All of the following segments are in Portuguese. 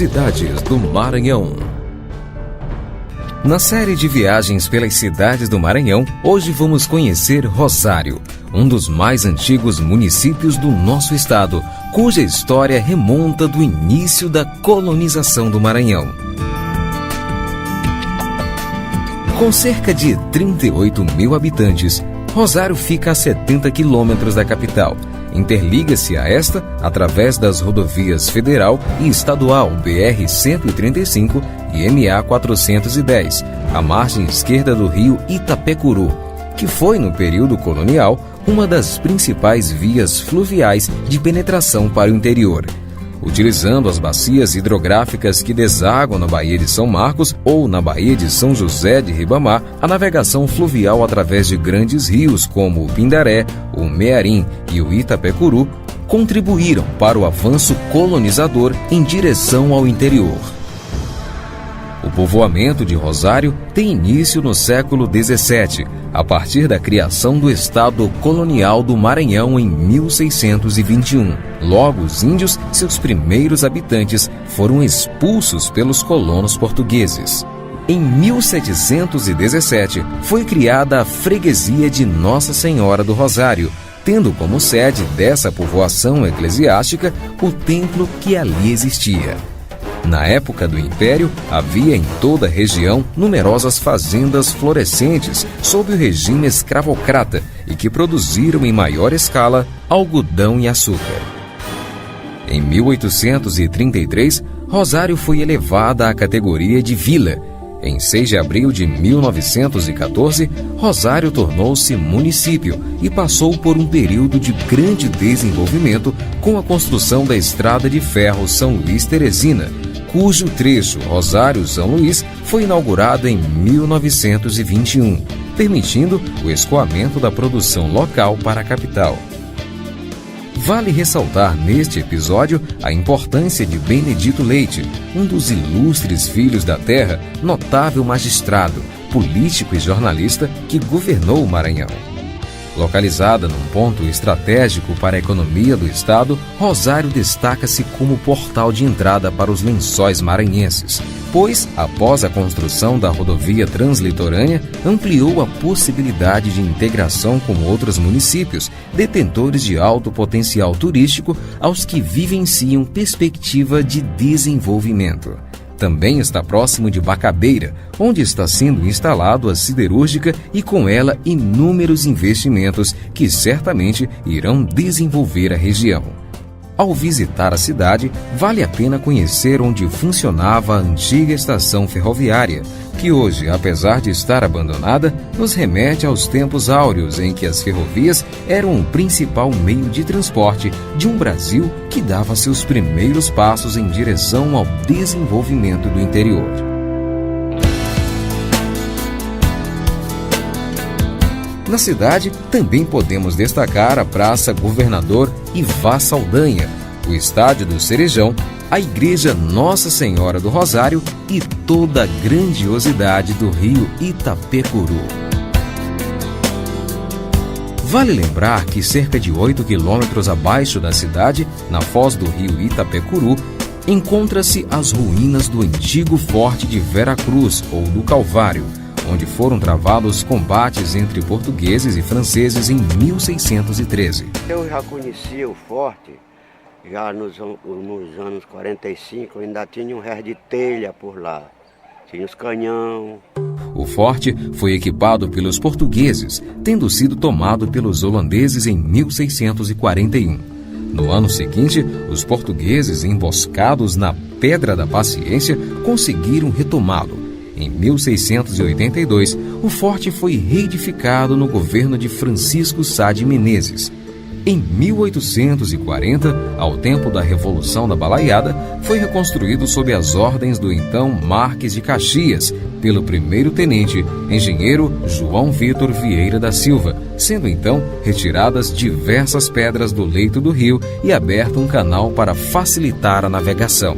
Cidades do Maranhão. Na série de viagens pelas cidades do Maranhão, hoje vamos conhecer Rosário, um dos mais antigos municípios do nosso estado, cuja história remonta do início da colonização do Maranhão. Com cerca de 38 mil habitantes, Rosário fica a 70 quilômetros da capital. Interliga-se a esta através das rodovias federal e estadual BR-135 e MA-410, à margem esquerda do rio Itapecuru, que foi, no período colonial, uma das principais vias fluviais de penetração para o interior. Utilizando as bacias hidrográficas que desaguam na Baía de São Marcos ou na Baía de São José de Ribamar, a navegação fluvial através de grandes rios como o Pindaré, o Mearim e o Itapecuru contribuíram para o avanço colonizador em direção ao interior. O povoamento de Rosário tem início no século XVII, a partir da criação do Estado Colonial do Maranhão em 1621. Logo, os índios, seus primeiros habitantes, foram expulsos pelos colonos portugueses. Em 1717, foi criada a Freguesia de Nossa Senhora do Rosário, tendo como sede dessa povoação eclesiástica o templo que ali existia. Na época do Império, havia em toda a região numerosas fazendas florescentes sob o regime escravocrata e que produziram em maior escala algodão e açúcar. Em 1833, Rosário foi elevada à categoria de vila. Em 6 de abril de 1914, Rosário tornou-se município e passou por um período de grande desenvolvimento com a construção da estrada de ferro São Luís-Teresina, cujo trecho Rosário-São Luís foi inaugurado em 1921, permitindo o escoamento da produção local para a capital. Vale ressaltar neste episódio a importância de Benedito Leite, um dos ilustres filhos da terra, notável magistrado, político e jornalista que governou o Maranhão. Localizada num ponto estratégico para a economia do estado, Rosário destaca-se como portal de entrada para os lençóis maranhenses, pois, após a construção da rodovia translitorânea, ampliou a possibilidade de integração com outros municípios, detentores de alto potencial turístico, aos que vivenciam perspectiva de desenvolvimento. Também está próximo de Bacabeira, onde está sendo instalado a siderúrgica e com ela inúmeros investimentos que certamente irão desenvolver a região. Ao visitar a cidade, vale a pena conhecer onde funcionava a antiga estação ferroviária, que hoje, apesar de estar abandonada, nos remete aos tempos áureos em que as ferrovias eram o principal meio de transporte de um Brasil que dava seus primeiros passos em direção ao desenvolvimento do interior. Na cidade, também podemos destacar a Praça Governador Ivá Saldanha, o Estádio do Cerejão, a Igreja Nossa Senhora do Rosário e toda a grandiosidade do rio Itapecuru. Vale lembrar que cerca de 8 quilômetros abaixo da cidade, na foz do rio Itapecuru, encontra-se as ruínas do antigo Forte de Veracruz ou do Calvário, onde foram travados combates entre portugueses e franceses em 1613. Eu já conhecia o forte, já nos anos 45, ainda tinha um resto de telha por lá, tinha os canhão. O forte foi equipado pelos portugueses, tendo sido tomado pelos holandeses em 1641. No ano seguinte, os portugueses, emboscados na Pedra da Paciência, conseguiram retomá-lo. Em 1682, o forte foi reedificado no governo de Francisco Sá de Menezes. Em 1840, ao tempo da Revolução da Balaiada, foi reconstruído sob as ordens do então Marques de Caxias, pelo primeiro-tenente, engenheiro João Vitor Vieira da Silva, sendo então retiradas diversas pedras do leito do rio e aberto um canal para facilitar a navegação.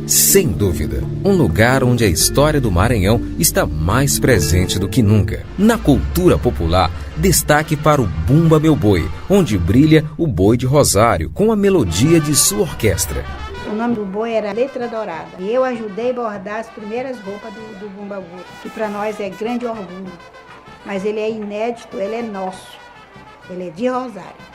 Sem dúvida, um lugar onde a história do Maranhão está mais presente do que nunca. Na cultura popular, destaque para o Bumba Meu Boi, onde brilha o Boi de Rosário com a melodia de sua orquestra. O nome do boi era Letra Dourada. E eu ajudei a bordar as primeiras roupas do Bumbabu, que para nós é grande orgulho. Mas ele é inédito, ele é nosso. Ele é de Rosário.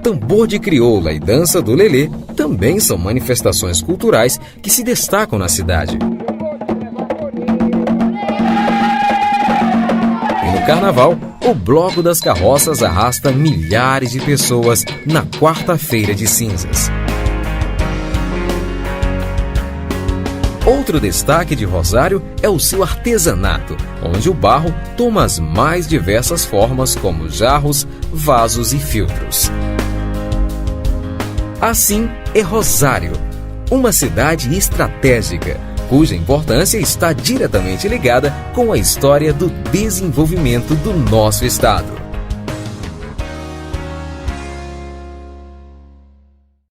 Tambor de crioula e dança do lelê também são manifestações culturais que se destacam na cidade. E no carnaval, o Bloco das Carroças arrasta milhares de pessoas na quarta-feira de cinzas. Outro destaque de Rosário é o seu artesanato, onde o barro toma as mais diversas formas, como jarros, vasos e filtros. Assim é Rosário, uma cidade estratégica, cuja importância está diretamente ligada com a história do desenvolvimento do nosso estado.